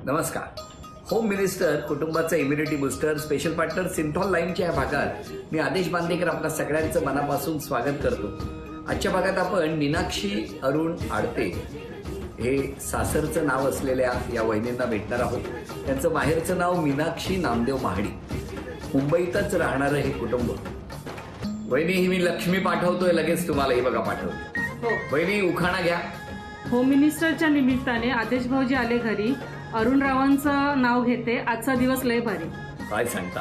नमस्कार. Home minister कुटुंबाचा immunity booster special partner Cinthol लाईनच्या या भागात मी आदेश बांदेकर आपल्या सगळ्यांचं मनापासून स्वागत करतो. आजच्या भागात आपण मीनाक्षी अरुण आडते हे सासरचं नाव असलेल्या या वहिनींना भेटणार आहोत. त्यांचं माहेरचं नाव मीनाक्षी नामदेव महाडी. मुंबईतच राहणारं हे कुटुंब. वहिनी ही मी लक्ष्मी पाठवतोय लगेच तुम्हाला. ही बघा पाठवते. वहिनी उखाणा घ्या. होम मिनिस्टरच्या निमित्ताने आदेश भाऊजी आले घरी. अरुण रावांचं नाव घेते. आजचा दिवस लय भारी. काय सांगता?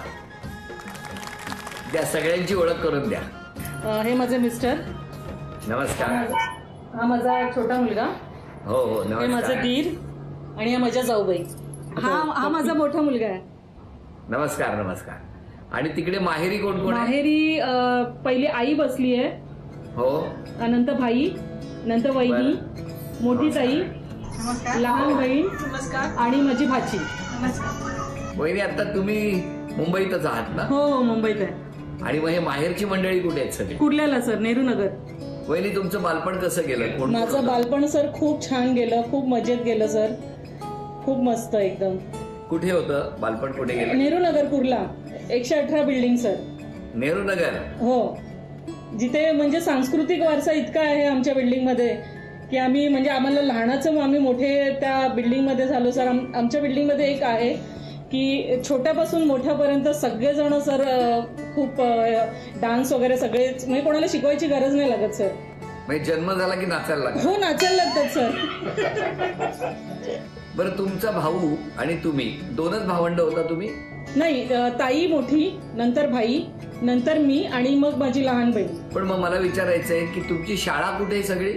त्या सगळ्यांची ओळख करून द्या. हे माझे मिस्टर. नमस्कार. हा माझा छोटा मुलगा. हो हो हे नमस्कार. माझं दीर आणि हा माझ्या जाऊबाई. हा माझा मोठा मुलगा आहे. नमस्कार नमस्कार. आणि तिकडे माहेरी कोण कोण आहे? माहेरी पहिली आई बसली आहे. हो. नंतर भाई, नंतर वहिनी, मोठी ताई, लहान बहीण आणि माझी भाची. वहिनी आता तुम्ही मुंबईतच आहात ना? हो मुंबईत आहे. आणि मग हे माहेरची मंडळी कुठे आहेत सगळी? कुर्ल्याला सर, नेहरू नगर. वहिनी तुमचं बालपण कसं गेलं? कोण माझं बालपण सर खूप छान गेलं, खूप मजेत गेलं सर. खूप मस्त एकदम. कुठे होतं बालपण? कुठे गेलं? Nehru Nagar Kurla 118 building sir. नेहरू नगर. हो. जिथे म्हणजे सांस्कृतिक वारसा इतका आहे आमच्या बिल्डिंग मध्ये की आम्ही म्हणजे आम्हाला लहानाचं आम्ही मोठे त्या बिल्डिंग मध्ये झालो सर. आमच्या बिल्डिंग मध्ये एक आहे की छोट्यापासून मोठ्यापर्यंत सगळेजण सर खूप डान्स वगैरे सगळे म्हणजे कोणाला शिकवायची गरज नाही लागत सर. म्हणजे जन्म झाला की नाचायला लागला? हो नाचायला लागतात सर. बरं तुमचा भाऊ आणि तुम्ही दोनच भावंड होता तुम्ही? नाही, ताई मोठी, नंतर भाई, नंतर मी आणि मग माझी लहान बहीण. पण मग मला विचारायचंय की तुमची शाळा कुठे आहे सगळी?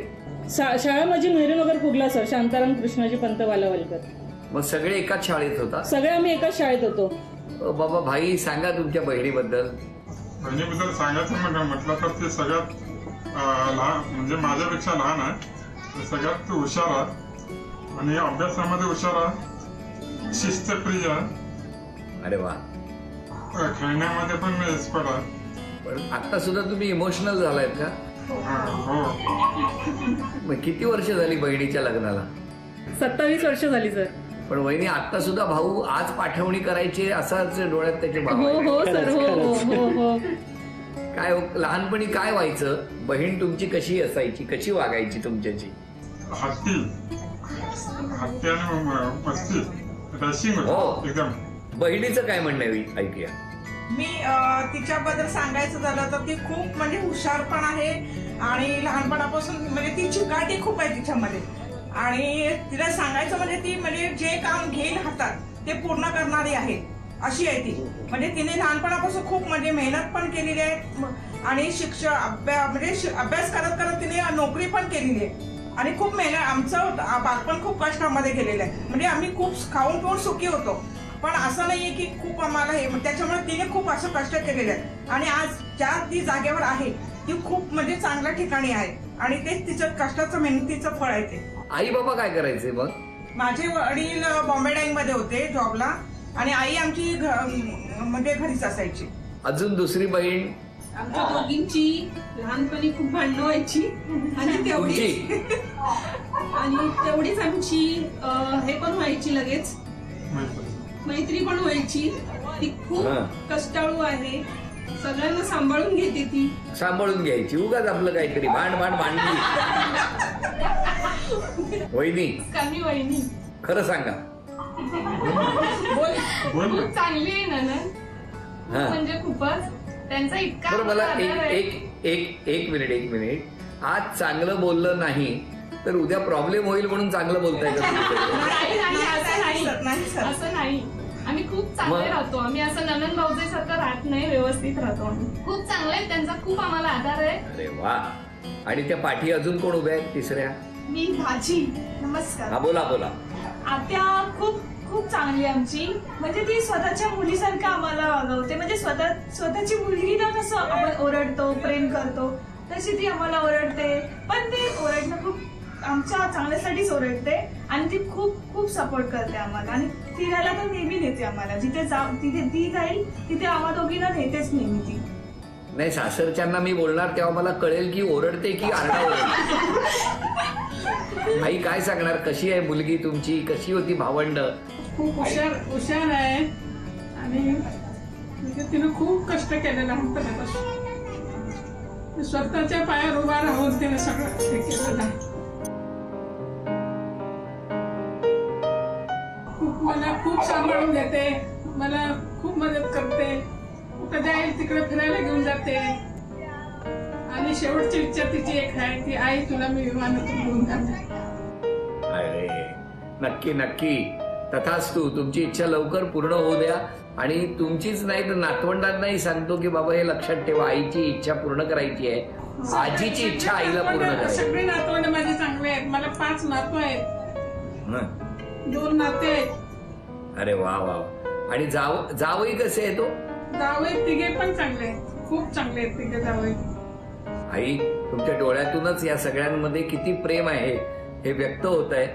शाळा माझी नेहरू नगर कुर्ला सर. शांताराम कृष्णाजी पंत वालावलकर. मग सगळे एकाच शाळेत होता? सगळे आम्ही एकाच शाळेत होतो. बाबा भाई सांगा तुमच्या बहिणीबद्दल. बहिणीबद्दल सांगायचं म्हटलं तर ते सगळ्यात लहान म्हणजे माझ्यापेक्षा लहान आहे. सगळ्यात हुशार आहे आणि अभ्यासामध्ये हुशार आहे, शिस्तप्रिय आहे. अरे वा. खेळण्यामध्ये पण एक्सपर्ट आहे. पण आता सुद्धा तुम्ही इमोशनल झालायत का? हो. मग किती वर्ष झाली बहिणीच्या लग्नाला? 27 वर्ष झाली सर. पण वहिनी आता सुद्धा भाऊ आज पाठवणी करायची असाच डोळ्यात त्याचे भाव हो आहे. हो सर. हो हो हो हो. काय लहानपणी काय व्हायचं? बहीण तुमची कशी असायची? कशी वागायची तुमच्याची? हत्ती आणि मस्ती रशिंग हो. एकदम. बहिणीचं काय म्हणणं आहे ऐकूया. मी तिच्याबद्दल सांगायचं झालं तर ती खूप म्हणजे हुशार पण आहे आणि लहानपणापासून म्हणजे ती चिकाटी खूप आहे तिच्यामध्ये. आणि तिला सांगायचं म्हणजे ती म्हणजे जे काम घेईल हातात ते पूर्ण करणारी आहे अशी आहे ती. म्हणजे तिने लहानपणापासून खूप म्हणजे मेहनत पण केलेली आहे आणि अभ्यास करत करत तिने नोकरी पण केलेली आहे. आणि खूप मेहनत. आमचं बालपण खूप कष्टामध्ये गेलेलं आहे. म्हणजे आम्ही खूप खाऊन पिऊन सुखी होतो. पण असं नाहीये की खूप आम्हाला हे. त्याच्यामुळे तिने खूप असं कष्ट केलेले आहे आणि आज ज्या ती जागेवर आहे ती खूप म्हणजे चांगल्या ठिकाणी आहे आणि ते तिचं कष्टाचं मेहनतीचं फळ आहे ते. आई बाबा काय करायचे मग? माझे वडील बॉम्बे डाईंग मध्ये होते जॉबला आणि आई आमची म्हणजे घरीच असायची. अजून दुसरी बहीण? आमच्या दोघींची लहानपणी खूप भांडणं व्हायची आणि तेवढीच आमची हे पण व्हायची लगेच मैत्री पण व्हायची. ती खूप कष्टाळू आहे. सगळ्यांना सांभाळून घेते ती. सांभाळून घ्यायची. उगाच आपलं काहीतरी भांडली. वहिनी कमी वहिनी खरं सांगा. खूप चांगली आहे ननंद. म्हणजे खूपच त्यांचा इतका. बरं मला एक मिनिट. आज चांगलं बोललं नाही तर उद्या प्रॉब्लेम होईल म्हणून चांगलं बोलताय का? असं नाही. आम्ही खूप चांगले राहतो. आम्ही असं ननंद भाऊजाई सारखं राहत नाही. व्यवस्थित राहतो आम्ही. खूप चांगलं आहे. त्यांचा खूप आम्हाला आधार आहे. अरे वा. आणि त्या पाठी अजून कोण उभ्या आहेत तिसऱ्या? मी भाजी. नमस्कार. हा बोला बोला. आत्या खूप खूप चांगली आमची. म्हणजे ती स्वतःच्या मुलीसारखं आम्हाला वागवते. म्हणजे स्वतःची मुलगी ना कसं आपण ओरडतो प्रेम करतो तशी ती आम्हाला ओरडते. पण ते ओरडणं खूप आमच्या चांगल्यासाठीच ओरडते आणि ती खूप खूप सपोर्ट करते आम्हाला. आणि फिरायला तर नेहमी नेते आम्हाला. जिथे ती जाईल तिथे आम्हा दोघींना नेतेच नेहमी ती. नाही सासरच्यांना मी बोलणार तेव्हा मला कळेल की ओरडते की आरडा ओरडते. आई काय सांगणार? कशी आहे मुलगी तुमची? कशी होती भावंड? खूप हुशार आहे आणि म्हणजे तिनं खूप कष्ट केले लहानपणापासून. स्वतःच्या पायावर उभा राहून तिने सगळं हे केलेलं आहे. मला खूप सांभाळून घेते, मला खूप मदत करते, कुठं जाईल तिकडे फिरायला घेऊन जाते. आणि शेवटची इच्छा तिची एक आहे की आई तुला मी विमानातून घेऊन जाते. अरे नक्की नक्की तथास्तु. तुमची इच्छा लवकर पूर्ण होऊ द्या आणि तुमचीच नाही तर नातवंडांनाही सांगतो की बाबा हे लक्षात ठेवा, आईची इच्छा पूर्ण करायची आहे, आजीची इच्छा आईला पूर्ण करायची. सगळे नातवंड माझे चांगले आहेत. मला 5 नातू आहेत, 2 नाते आहेत. अरे वा वा. आणि जावई कसे आहे तो? जावई तिघे पण चांगले आहेत, खूप चांगले आहेत तिघे जावई. आई तुमच्या डोळ्यातूनच या सगळ्यांमध्ये किती प्रेम आहे हे व्यक्त होत आहे.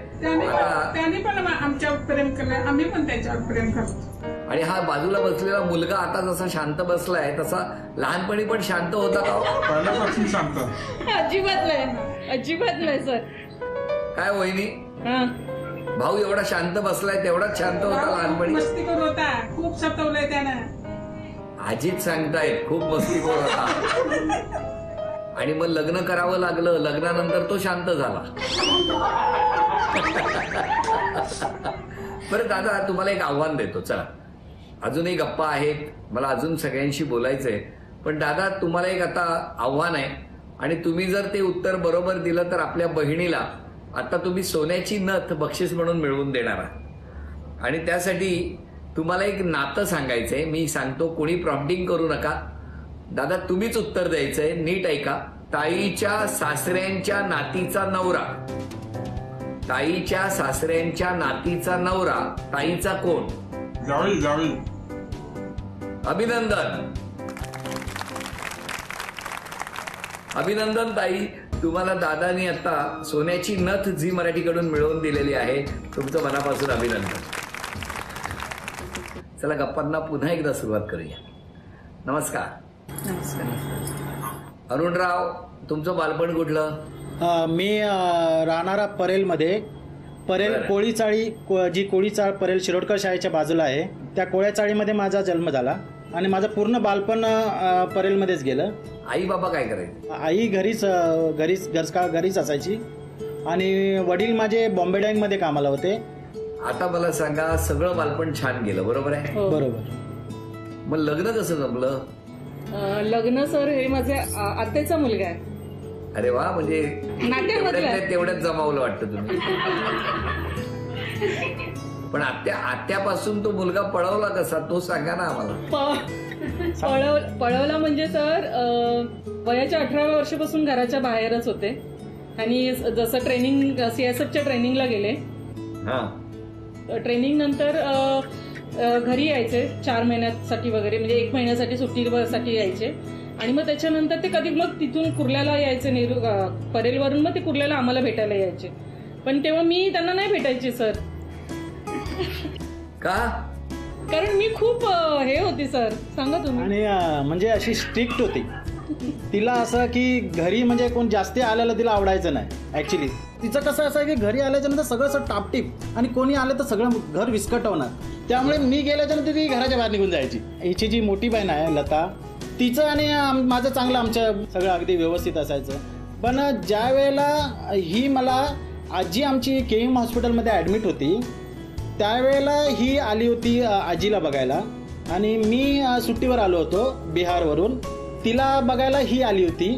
त्याने पण आमच्यावर प्रेम केलं, आम्ही पण त्याच्यावर प्रेम करतो. आणि हा बाजूला बसलेला मुलगा आता जसा शांत बसलाय तसा लहानपणी पण शांत होता का? पहिल्यापासून शांत. अजिबात नाही सर. काय वहिनी, भाऊ एवढा शांत बसलाय तेवढाच शांत होता लहानपणी? मस्ती करू होता, खूप सतवलंय त्यानं. आजीच सांगतायत खूप मस्तीखोर होता. आणि मग लग्न करावं लागलं, लग्नानंतर तो शांत झाला. बरं दादा, तुम्हाला एक आव्हान देतो. चला, अजूनही गप्पा आहेत, मला अजून सगळ्यांशी बोलायचंय. पण दादा तुम्हाला एक आता आव्हान आहे आणि तुम्ही जर ते उत्तर बरोबर दिलं तर आपल्या बहिणीला आता तुम्ही सोन्याची नथ बक्षीस म्हणून मिळवून देणार आहात. आणि त्यासाठी तुम्हाला एक नातं सांगायचंय. मी सांगतो, कोणी प्रॉम्प्टिंग करू नका. दादा तुम्हीच उत्तर द्यायचंय, नीट ऐका. ताईच्या सासऱ्यांच्या नातीचा नवरा, ताईच्या सासऱ्यांच्या नातीचा नवरा, ताईचा कोण? जावई. जावई. अभिनंदन, अभिनंदन ताई. तुम्हाला दादानी आता सोन्याची नथ झी मराठीकडून मिळवून दिलेली आहे. तुमचं मनापासून अभिनंदन. चला गप्पांना पुन्हा एकदा सुरुवात करूया. नमस्कार. अरुणराव, तुमचं बालपण कुठलं? मी राहणारा परेलमध्ये. परेल कोळीचाळी, जी कोळीचाळ परेल शिरोडकर शाळेच्या बाजूला आहे, त्या कोळ्या चाळीमध्ये माझा जन्म झाला आणि माझं पूर्ण बालपण परेलमध्येच गेलं. आई बाबा काय करायचे? आई घरीच असायची आणि वडील माझे बॉम्बे डाईंगमध्ये कामाला होते. आता मला सांगा, सगळं बालपण छान गेलं, बरोबर आहे? बरोबर. मग लग्न कसं जमलं? लग्न सर हे माझ्या आत्याचा मुलगा आहे. अरे वा, म्हणजे तेवढ्यात जमावलं वाटतं तुम्ही. पण आत्यापासून तो मुलगा पळवला कसा, तो सांगा ना आम्हाला. पळवला म्हणजे सर, वयाच्या 18व्या वर्षापासून घराच्या बाहेरच होते आणि जसं ट्रेनिंग CSFच्या ट्रेनिंगला गेले. ट्रेनिंग नंतर घरी यायचे 4 महिन्यासाठी वगैरे, म्हणजे 1 महिन्यासाठी सुट्टीसाठी यायचे. आणि मग त्याच्यानंतर ते कधी मग तिथून कुर्ल्याला यायचे, नेहरू परेलवरून मग ते कुर्ल्याला आम्हाला भेटायला यायचे. पण तेव्हा मी त्यांना नाही भेटायचे सर. का? कारण मी खूप हे होती सर, सांगा तुम्ही. आणि म्हणजे अशी स्ट्रिक्ट होती. तिला असं की घरी म्हणजे कोण जास्ती आलेलं तिला आवडायचं नाही. ऍक्च्युली तिचं कसं असं की घरी आल्याच्या नंतर सगळं असं टापटीप, आणि कोणी आलं तर सगळं घर विस्कटवणार. त्यामुळे मी गेल्याच्या नंतर ती घराच्या बाहेर निघून जायची. हिची जी मोठी बहीण आहे लता, तिचं आणि माझं चांगलं आमचं सगळं अगदी व्यवस्थित असायचं. पण ज्या वेळेला ही मला आजी आमची KM हॉस्पिटलमध्ये ॲडमिट होती, त्यावेळेला ही आली होती आजीला बघायला आणि मी सुट्टीवर आलो होतो बिहारवरून. तिला बघायला ही आली होती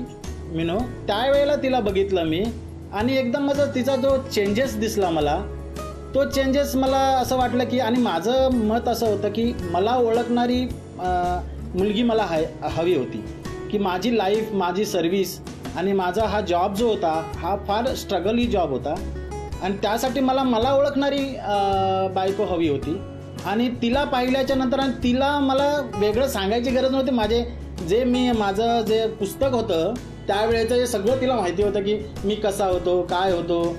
मीनो. त्यावेळेला तिला बघितलं मी आणि एकदम तिचा जो चेंजेस दिसला मला, तो चेंजेस मला असं वाटलं की, आणि माझं मत असं होतं की मला ओळखणारी मुलगी मला हवी होती. की माझी लाईफ, माझी सर्व्हिस आणि माझा हा जॉब जो होता हा फार स्ट्रगली जॉब होता आणि त्यासाठी मला ओळखणारी बायको हवी होती. आणि तिला पाहिल्याच्या नंतर आणि तिला मला वेगळं सांगायची गरज नव्हती. माझं जे पुस्तक होतं त्यावेळेचं हे सगळं तिला माहिती होतं की मी कसा होतो, काय होतो.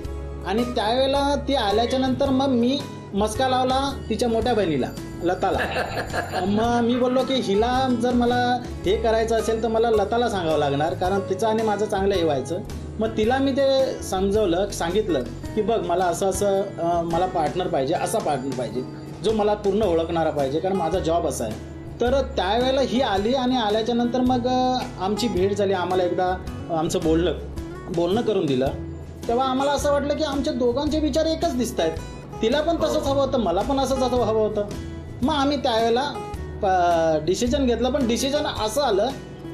आणि त्यावेळेला ती आल्याच्या नंतर मग मी मस्का लावला तिच्या मोठ्या बहिणीला लताला. मग मी बोललो की हिला जर मला हे करायचं असेल तर मला लताला सांगावं लागणार, कारण तिचं आणि माझं चांगलं हे व्हायचं. मग तिला मी ते सांगितलं की बघ मला असं मला पार्टनर पाहिजे, असा पार्टनर पाहिजे जो मला पूर्ण ओळखणारा पाहिजे, कारण माझा जॉब असा आहे. तर त्यावेळेला ही आली आणि आल्याच्या नंतर मग आमची भेट झाली. आम्हाला एकदा आमचं बोलणं करून दिलं. तेव्हा आम्हाला असं वाटलं की आमच्या दोघांचे विचार एकच दिसत आहेत. तिला पण तसंच हवं होतं, मला पण असंच हवं होतं. मग आम्ही त्यावेळेला डिसिजन घेतलं. पण डिसिजन असं आलं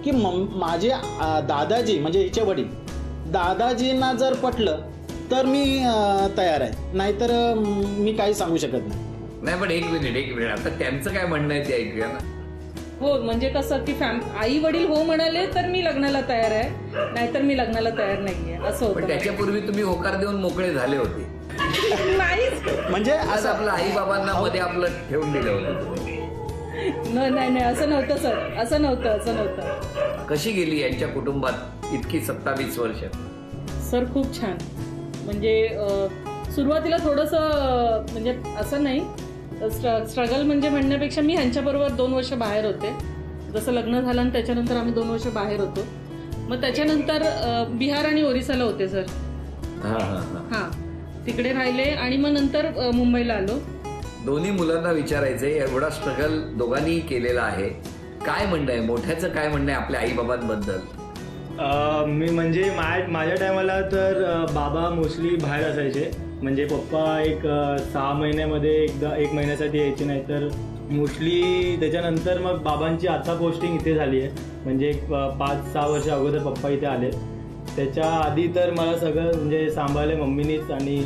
की माझे दादाजी म्हणजे हिचे वडील, दादाजींना जर पटलं तर मी तयार आहे, नाहीतर मी काही सांगू शकत नाही. नाही, पण एक मिनिट आता त्यांचं काय म्हणणं आहे ते ऐकूया ना. हो, म्हणजे कसं की आई वडील हो म्हणाले तर मी लग्नाला तयार आहे, नाहीतर मी लग्नाला तयार नाहीये असं पण होतं. त्याच्यापूर्वी तुम्ही होकार देऊन मोकळे झाले होते. नाहीच, म्हणजे आज आपलं आई बाबांना मध्ये आपलं ठेवून दिलं होतं. नाही असं नव्हतं सर, असं नव्हतं. कशी गेली यांच्या कुटुंबात इतकी 27 वर्ष? सर खूप छान. म्हणजे सुरुवातीला थोडंसं म्हणजे असं नाही स्ट्रगल म्हणजे म्हणण्यापेक्षा मी ह्यांच्याबरोबर 2 वर्ष बाहेर होते. जसं लग्न झालं आणि त्याच्यानंतर आम्ही 2 वर्ष बाहेर होतो. मग त्याच्यानंतर बिहार आणि ओरिसाला होते सर. हां, तिकडे राहिले आणि मग नंतर मुंबईला आलो. दोन्ही मुलांना विचारायचंय, एवढा स्ट्रगल दोघांनी केलेला आहे, काय म्हणणं आहे मोठ्याचं, काय म्हणणं आहे आपल्या आई बाबांबद्दल? मी म्हणजे माझ्या टायमाला तर बाबा मोस्टली बाहेर असायचे. म्हणजे पप्पा एक 6 महिन्यामध्ये एकदा 1 महिन्यासाठी यायचे, नाही तर मोस्टली त्याच्यानंतर मग बाबांची आता पोस्टिंग इथे झाली आहे. म्हणजे 5-6 वर्ष अगोदर पप्पा इथे आले. त्याच्या आधी तर मला सगळं म्हणजे सांभाळले मम्मीनीच. आणि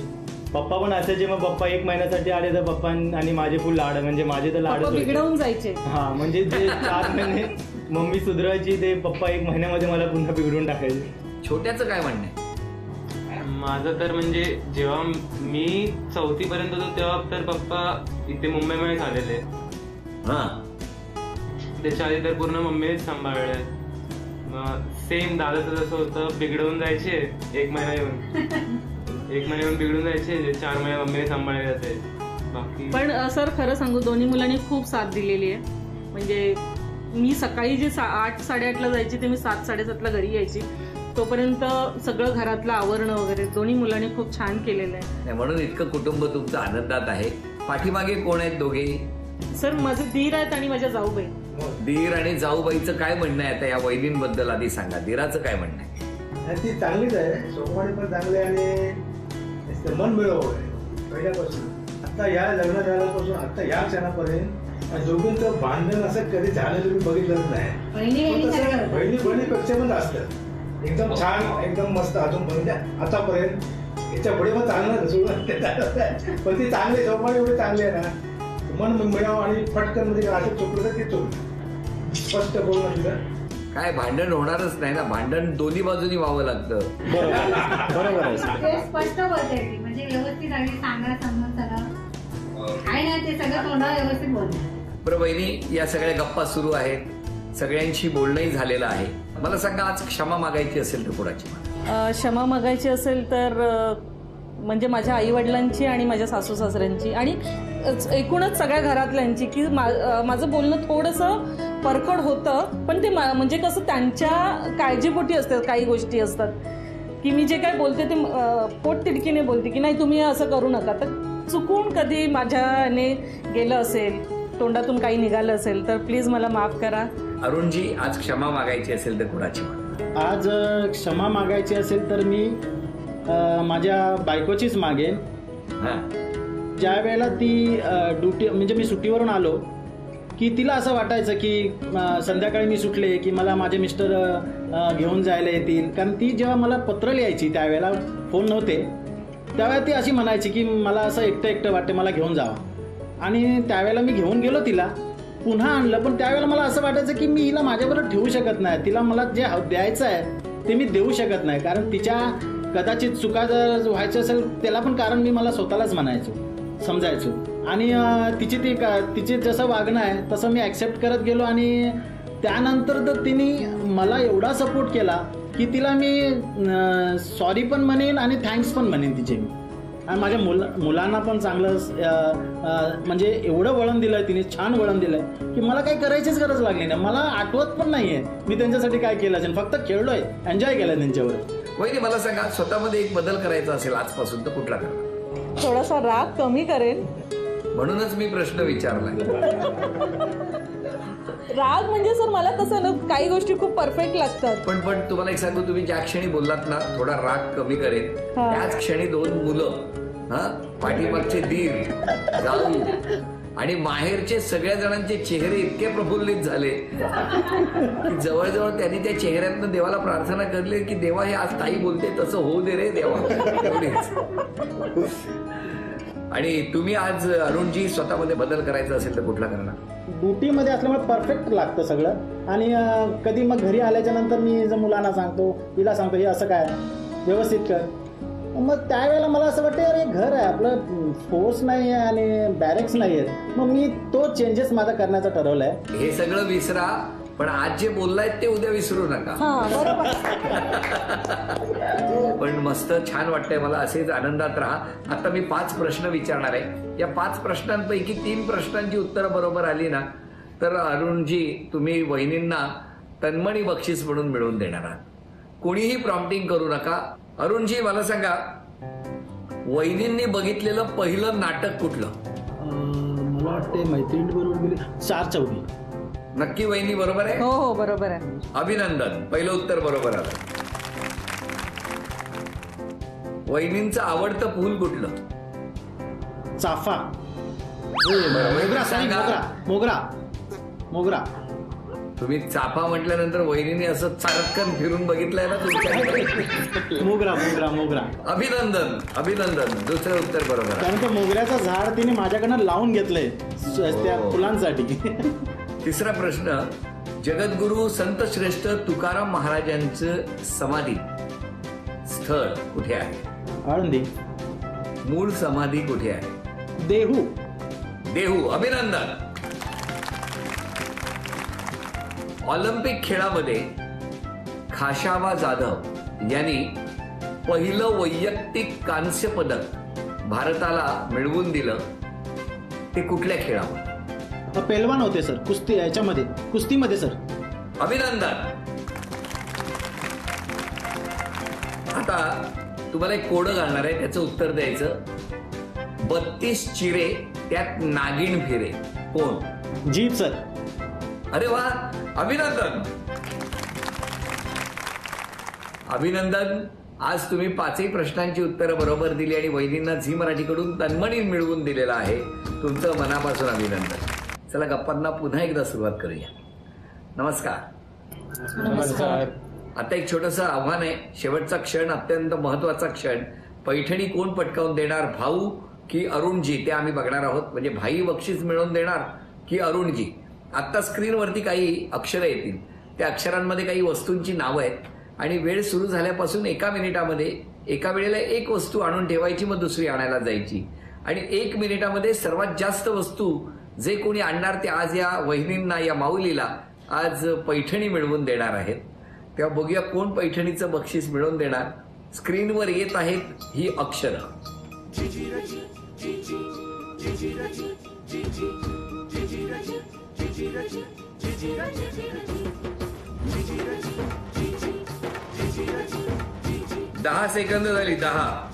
पप्पा पण असायचे, मग पप्पा 1 महिन्यासाठी आले तर पप्पा आणि माझे फुल लाड, म्हणजे माझे तर लाडच बिघडवून जायचे. हां, म्हणजे जे 4 महिने मम्मी सुधरायची ते पप्पा 1 महिन्यामध्ये मला पुन्हा बिघडून टाकायचे. छोट्याचं काय म्हणणं आहे? माझं तर म्हणजे जेव्हा मी 4थी पर्यंत होतो तेव्हा तर पप्पा इथे मुंबईमध्ये आलेले. त्याच्या आधी तर पूर्ण मम्मीनेच सांभाळले. मग सेम दादाचं जसं होतं, बिघडवून जायचे 1 महिना येऊन बिघडून जायचे, 4 महिने मम्मीने सांभाळले जाते. बाकी पण सर खरं सांगू, दोन्ही मुलांनी खूप साथ दिलेली आहे. म्हणजे मी सकाळी जे 8-8:30ला जायची ते मी 7-7:30ला घरी यायची. तोपर्यंत सगळं घरातलं आवरणं वगैरे दोन्ही मुलांनी खूप छान केलेलं आहे. म्हणून इतकं कुटुंब तुमचं आनंदात आहे. पाठीमागे कोण आहेत दोघे? सर माझे दीर आहेत आणि माझ्या जाऊबाई. दीर आणि जाऊबाईचं काय म्हणणं आहे आता या वहिनींबद्दल आधी सांगा. दीराचं काय म्हणणं आहे? ती चांगलीच आहे, स्वभावाने पण चांगली आणि मन मिळव आहे पहिल्यापासून. आता या लग्न झाल्यापासून आता या क्षणापर्यंत दोघींचं भांडण असं कधी झालं तुम्ही बघितलंच नाही. बहिणीपेक्षा पण असतं एकदम छान, एकदम मस्त अजूनपर्यंत आतापर्यंत. याच्या पुढे पण चांगलं सुरुवात, पण ती चांगली स्वभाव एवढी चांगली आहे ना, मन मिळावं आणि पटकन म्हणजे असं चुकलं तर ते चुकलं, स्पष्ट बोलणं तिथं. काय भांडण होणारच नाही ना, भांडण दोन्ही बाजूनी व्हावं लागतं. बरोबर आहे. स्पष्ट बोलते ती, म्हणजे व्यवस्थित आणि सांगा समजून सगळं काय नाही ते सगळं तोंडावर व्यवस्थित बोलते. बरं बहिणी, या सगळ्या गप्पा सुरू आहेत, सगळ्यांशी बोलणंही झालेलं आहे. मला सांगा, आज क्षमा मागायची असेल तर कोणाची? क्षमा मागायची असेल तर म्हणजे माझ्या आई वडिलांची आणि माझ्या सासू सासऱ्यांची आणि एकूणच सगळ्या घरातल्यांची. की माझं बोलणं थोडंसं परखड होतं, पण ते म्हणजे कसं त्यांच्या काळजीपोटी असतात. काही गोष्टी असतात की मी जे काय बोलते ते पोट तिडकीने बोलते की नाही तुम्ही असं करू नका. तर चुकून कधी माझ्याने गेलं असेल, तोंडातून काही निघालं असेल तर प्लीज मला माफ करा. अरुणजी, आज क्षमा मागायची असेल तर कोणाची? आज क्षमा मागायची असेल तर मी माझ्या बायकोचीच मागेन. ज्या वेळेला ती ड्युटी म्हणजे मी सुट्टीवरून आलो की तिला असं वाटायचं की संध्याकाळी मी सुटले की मला माझे मिस्टर घेऊन जायला येतील. कारण ती जेव्हा मला पत्र लिहायची त्यावेळेला फोन नव्हते, त्यावेळेला ती अशी म्हणायची की मला असं एकटं वाटते, मला घेऊन जावं. आणि त्यावेळेला मी घेऊन गेलो, तिला पुन्हा आणलं. पण त्यावेळेला मला असं वाटायचं की मी हिला माझ्याबरोबर ठेवू शकत नाही. तिला मला जे द्यायचं आहे ते मी देऊ शकत नाही, कारण तिच्या कदाचित चुका जर व्हायचं असेल त्याला पण कारण मी मला स्वतःलाच म्हणायचो, समजायचो. आणि तिचे जसं वागणं आहे तसं मी ॲक्सेप्ट करत गेलो. आणि त्यानंतर तर तिने मला एवढा सपोर्ट केला की तिला मी सॉरी पण म्हणेन आणि थँक्स पण म्हणेन तिचे मी. आणि माझ्या मुलांना पण चांगलं म्हणजे एवढं वळण दिलं आहे तिने, छान वळण दिलं आहे की मला काही करायचीच गरज लागली नाही. मला आठवत पण नाही आहे मी त्यांच्यासाठी काय केलं असेल, फक्त खेळलोय, एन्जॉय केलं त्यांच्यावर. वहिनी, मला सांगा, स्वतःमध्ये एक बदल करायचा असेल आजपासून तर कुठला करा? थोडासा राग कमी करेन म्हणूनच मी प्रश्न विचारलाय. राग म्हणजे सर मला तसं ना काही गोष्टी खूप परफेक्ट लागतात. पण तुम्हाला एक सांगू, तुम्ही ज्या क्षणी बोललात ना थोडा राग कमी करेल, त्याच क्षणी 2 मुलं, पाठीमागचे दीर, जाऊ आणि माहेरचे सगळ्या जणांचे चेहरे इतके प्रफुल्लित झाले की जवळजवळ त्यांनी त्या चेहऱ्यातनं देवाला प्रार्थना करली की देवा हे आज ताई बोलते तसं होऊ दे रे देवा, एवढीच. आणि तुम्ही आज अरुणजी स्वतःमध्ये बदल करायचा असेल तर कुठला करणार? ड्युटीमध्ये असल्यामुळे परफेक्ट लागतं सगळं. आणि कधी मग घरी आल्याच्या नंतर मी जर मुलांना सांगतो, तिला सांगतो हे असं काय व्यवस्थित कर. मग त्यावेळेला मला असं वाटतं अरे घर आहे आपलं, फोर्स नाही आहे आणि बॅरेक्स नाही आहेत. मग मी तो चेंजेस माझा करण्याचं ठरवलंय. हे सगळं विसरा, पण आज जे बोललाय ते उद्या विसरू नका. पण मस्त छान वाटतंय मला, असेच आनंदात राहा. आता मी 5 प्रश्न विचारणार आहे. या 5 प्रश्नांपैकी 3 प्रश्नांची उत्तरं बरोबर आली ना तर अरुणजी तुम्ही वहिनींना तन्मणी बक्षीस म्हणून मिळवून देणार आहात. कोणीही प्रॉम्प्टिंग करू नका. अरुणजी मला सांगा, वहिनींनी बघितलेलं पहिलं नाटक कुठलं? मला वाटते मैत्रिणी बरोबर गेली 4 चौघी. नक्की वहिनी बरोबर आहे? हो बरोबर आहे. अभिनंदन, पहिलं उत्तर बरोबर आलं. वहिनींचं आवडतं फुल कुठलं? चाफा. मोगरा. तुम्ही चाफा म्हटल्यानंतर वहिनीने असं चारक्कन फिरून बघितलंय ना तुमच्या. मोगरा. अभिनंदन. दुसरं उत्तर बरोबर. कारण का मोगऱ्याचं झाड तिने माझ्याकडनं लावून घेतलंय त्या फुलांसाठी. तिसरा प्रश्न, जगद्गुरु संत श्रेष्ठ तुकाराम महाराजांचं समाधी स्थळ कुठे आहे? आळंदी. मूळ समाधी कुठे आहे? देहू. अभिनंदन. ऑलिम्पिक खेळामध्ये खाशाबा जाधव यांनी पहिलं वैयक्तिक कांस्य पदक भारताला मिळवून दिलं ते कुठल्या खेळामध्ये? पेलवान होते सर, कुस्तीमध्ये सर. अभिनंदन. आता तुम्हाला एक कोडं घालणार आहे, त्याचं उत्तर द्यायचं. 32 चिरे त्यात नागिण फिरे, कोण? Jeep sir. अरे वा, अभिनंदन. आज तुम्ही 5ही प्रश्नांची उत्तरं बरोबर दिली आणि वहिनींना झी मराठीकडून तन्मणी मिळवून दिलेला आहे. तुमचं मनापासून अभिनंदन. चला गप्पांना पुन्हा एकदा सुरुवात करूया. नमस्कार. आता एक छोटंसं आव्हान आहे. शेवटचा क्षण, अत्यंत महत्वाचा क्षण. पैठणी कोण पटकावून देणार, भाऊ की अरुणजी, ते आम्ही बघणार आहोत. म्हणजे भाई बक्षीस मिळवून देणार की अरुणजी. आता स्क्रीनवरती काही अक्षरं येतील, त्या अक्षरांमध्ये काही वस्तूंची नावं आहेत आणि वेळ सुरू झाल्यापासून 1 मिनिटामध्ये एका वेळेला एक वस्तू आणून ठेवायची, मग दुसरी आणायला जायची. आणि 1 मिनिटामध्ये सर्वात जास्त वस्तू जे कोणी आणणार ते आज या वहिनींना, या माऊलीला आज पैठणी मिळवून देणार आहेत. तेव्हा बघूया कोण पैठणीचं बक्षीस मिळवून देणार. स्क्रीनवर येत आहेत ही अक्षरं. दहा सेकंद झाली. 10.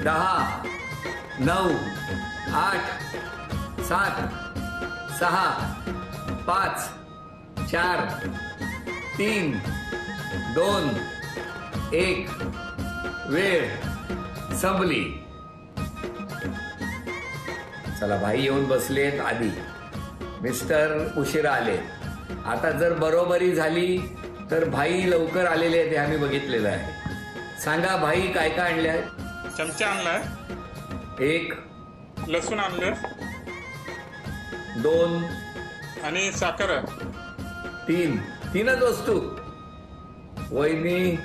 दहा, 9, 8, 7, 6, 5, 4, 3, 2, 1. वेळ संपली. चला, भाई येऊन बसलेत आधी. मिस्टर उशिरा आले. आता जर बरोबरी झाली तर भाई लवकर आलेले आहेत हे आम्ही बघितलेलं आहे. सांगा भाई काय काय आणले आहेत? चमचा आणलाय, 1, लसूण आणलं, 2 आणि साखर आहे. 3च वस्तू. वहिनी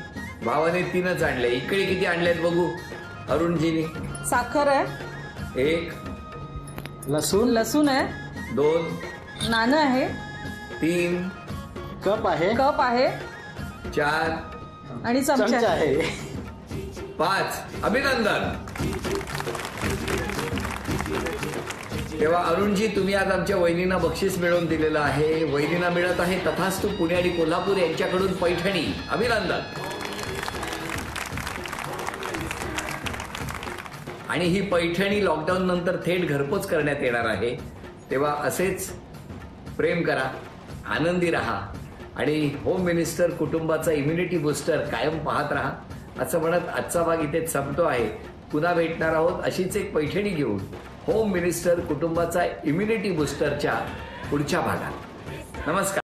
भावाने 3च आणले. इकडे किती आणलेत बघू अरुणजीनी? साखर आहे, 1, लसूण आहे, 2, नाणं आहे, 3, कप आहे, 4, आणि चमचा आहे. 5. अभिनंदन. तेव्हा अरुणजी, तुम्ही आज आमच्या वहिनींना बक्षीस मिळवून दिलेलं आहे. वहिनींना मिळत आहे तथास्तु पुणे आणि कोल्हापूर यांच्याकडून पैठणी. अभिनंदन. आणि ही पैठणी लॉकडाऊन नंतर थेट घरपोच करण्यात येणार आहे. तेव्हा असेच प्रेम करा, आनंदी राहा आणि होम मिनिस्टर कुटुंबाचा इम्युनिटी बूस्टर कायम पाहत राहा. असं म्हणत आजचा भाग इथे संपतो आहे. पुन्हा भेटणार आहोत अशीच एक पैठणी घेऊन होम मिनिस्टर कुटुंबाचा इम्युनिटी बूस्टरच्या पुढच्या भागात. नमस्कार.